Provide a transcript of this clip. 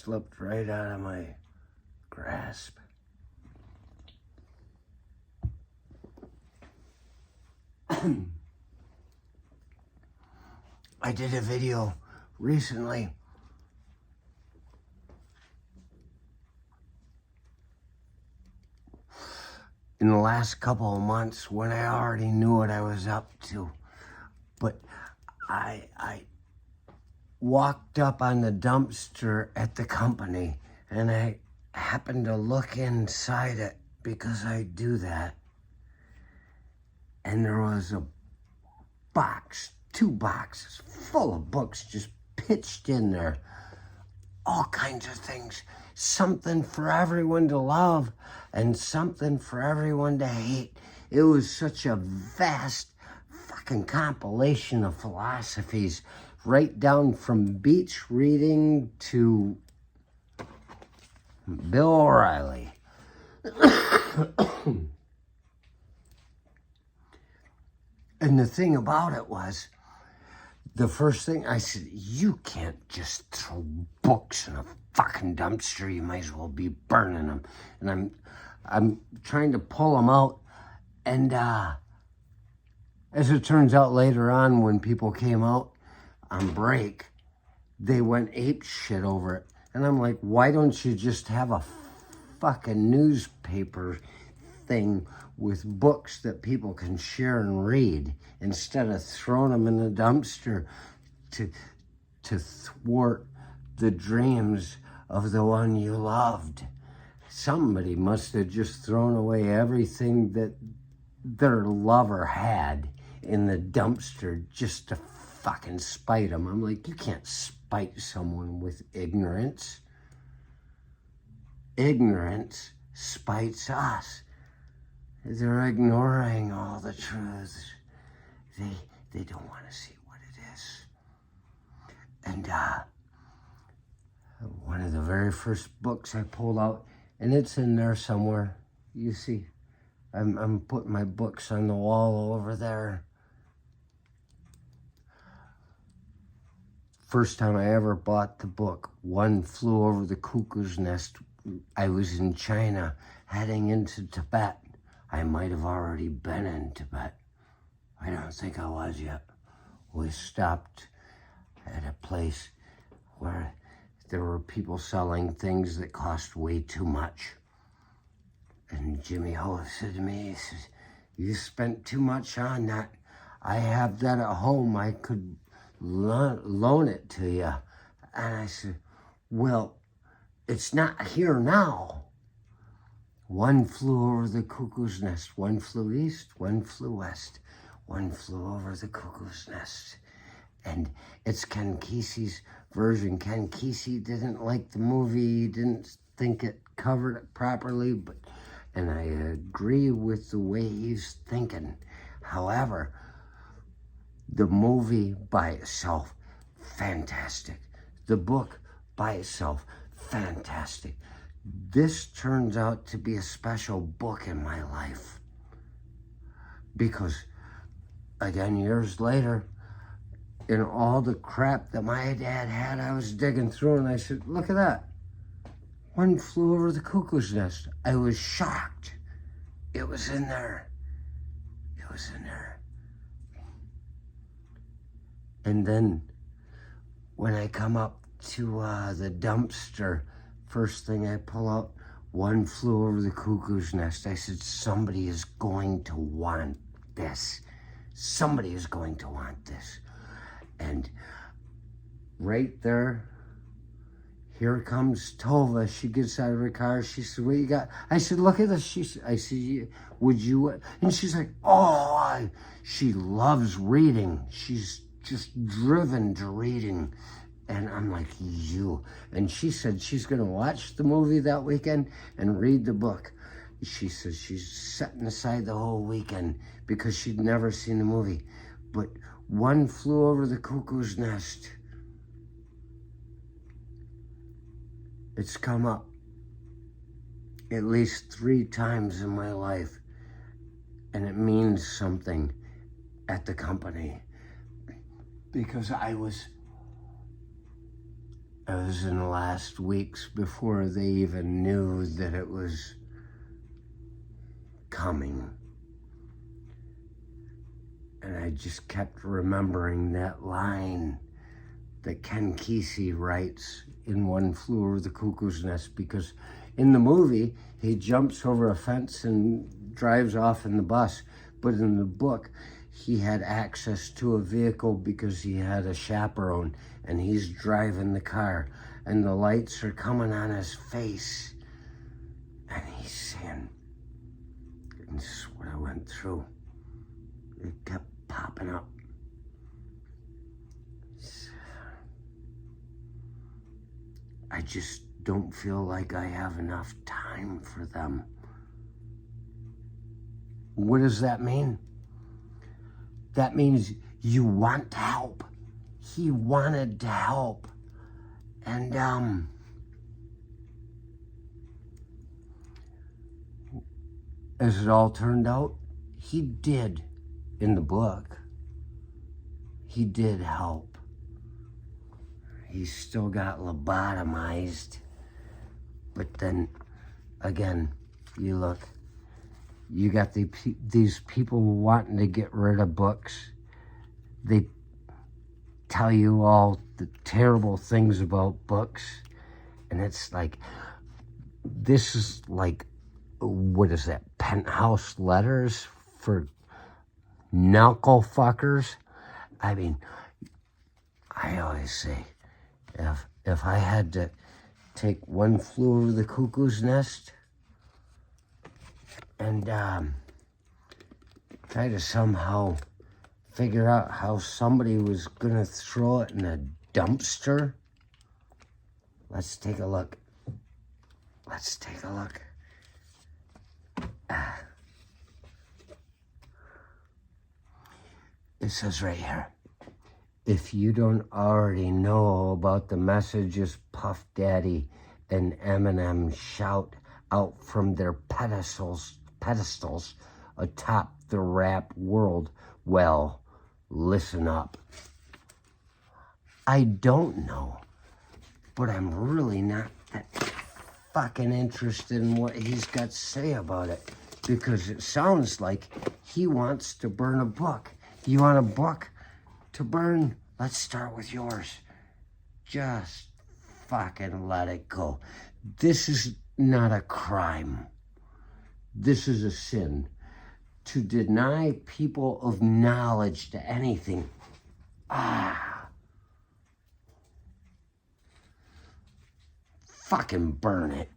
slipped right out of my grasp. I did a video recently in the last couple of months when I already knew what I was up to. But I walked up on the dumpster at the company and I happened to look inside it because I do that. And there was a box, 2 boxes full of books just pitched in there. All kinds of things. Something for everyone to love and something for everyone to hate. It was such a vast fucking compilation of philosophies, right down from beach reading to Bill O'Reilly. And the thing about it was, the first thing I said, you can't just throw books in a fucking dumpster. You might as well be burning them. And I'm trying to pull them out. And as it turns out later on, when people came out on break, they went ape shit over it. And I'm like, why don't you just have a fucking newspaper thing with books that people can share and read instead of throwing them in the dumpster to thwart the dreams of the one you loved? Somebody must have just thrown away everything that their lover had in the dumpster just to fucking spite them. I'm like, you can't spite someone with ignorance. Ignorance spites us. They're ignoring all the truths. They don't want to see what it is. And one of the very first books I pulled out, and it's in there somewhere. You see, I'm putting my books on the wall over there. First time I ever bought the book, One Flew Over the Cuckoo's Nest. I was in China, heading into Tibet. I might have already been in Tibet. I don't think I was yet. We stopped at a place where there were people selling things that cost way too much. And Jimmy Ho said to me, he says, you spent too much on that. I have that at home. I could loan it to you. And I said, well, it's not here now. One flew over the cuckoo's nest. One flew east, one flew west. One flew over the cuckoo's nest. And it's Ken Kesey's version. Ken Kesey didn't like the movie. He didn't think it covered it properly. And I agree with the way he's thinking. However, the movie by itself, fantastic. The book by itself, fantastic. This turns out to be a special book in my life. Because, again, years later, in all the crap that my dad had, I was digging through and I said, look at that. One Flew Over the Cuckoo's Nest. I was shocked. It was in there. It was in there. And then when I come up to the dumpster, first thing I pull out, One Flew Over the Cuckoo's Nest. I said, somebody is going to want this. Somebody is going to want this. And right there, here comes Tova. She gets out of her car. She said, what you got? I said, look at this. I said, would you? And she's like, oh, she loves reading. She's just driven to reading. And I'm like, you. And she said she's going to watch the movie that weekend and read the book. She says she's setting aside the whole weekend because she'd never seen the movie. But One Flew Over the Cuckoo's Nest, it's come up at least 3 times in my life. And it means something at the company. Because I was It was in the last weeks before they even knew that it was coming. And I just kept remembering that line that Ken Kesey writes in One Flew Over the Cuckoo's Nest, because in the movie, he jumps over a fence and drives off in the bus. But in the book, he had access to a vehicle because he had a chaperone, and he's driving the car, and the lights are coming on his face. And he's saying, and this is what I went through. It kept popping up. I just don't feel like I have enough time for them. What does that mean? That means you want to help. He wanted to help. And, as it all turned out, he did in the book. He did help. He still got lobotomized. But then, again, you look, you got these people wanting to get rid of books. They tell you all the terrible things about books. And it's like, this is like, what is that, penthouse letters for knuckle fuckers? I mean, I always say, if I had to take One Flew Over the Cuckoo's Nest and try to somehow figure out how somebody was gonna throw it in a dumpster, let's take a look. Let's take a look. It says right here, if you don't already know about the messages Puff Daddy and Eminem shout out from their pedestals atop the rap world, well, listen up. I don't know, but I'm really not that fucking interested in what he's got to say about it, because it sounds like he wants to burn a book. You want a book to burn? Let's start with yours. Just fucking let it go. This is not a crime. This is a sin. To deny people of knowledge to anything. Fucking burn it.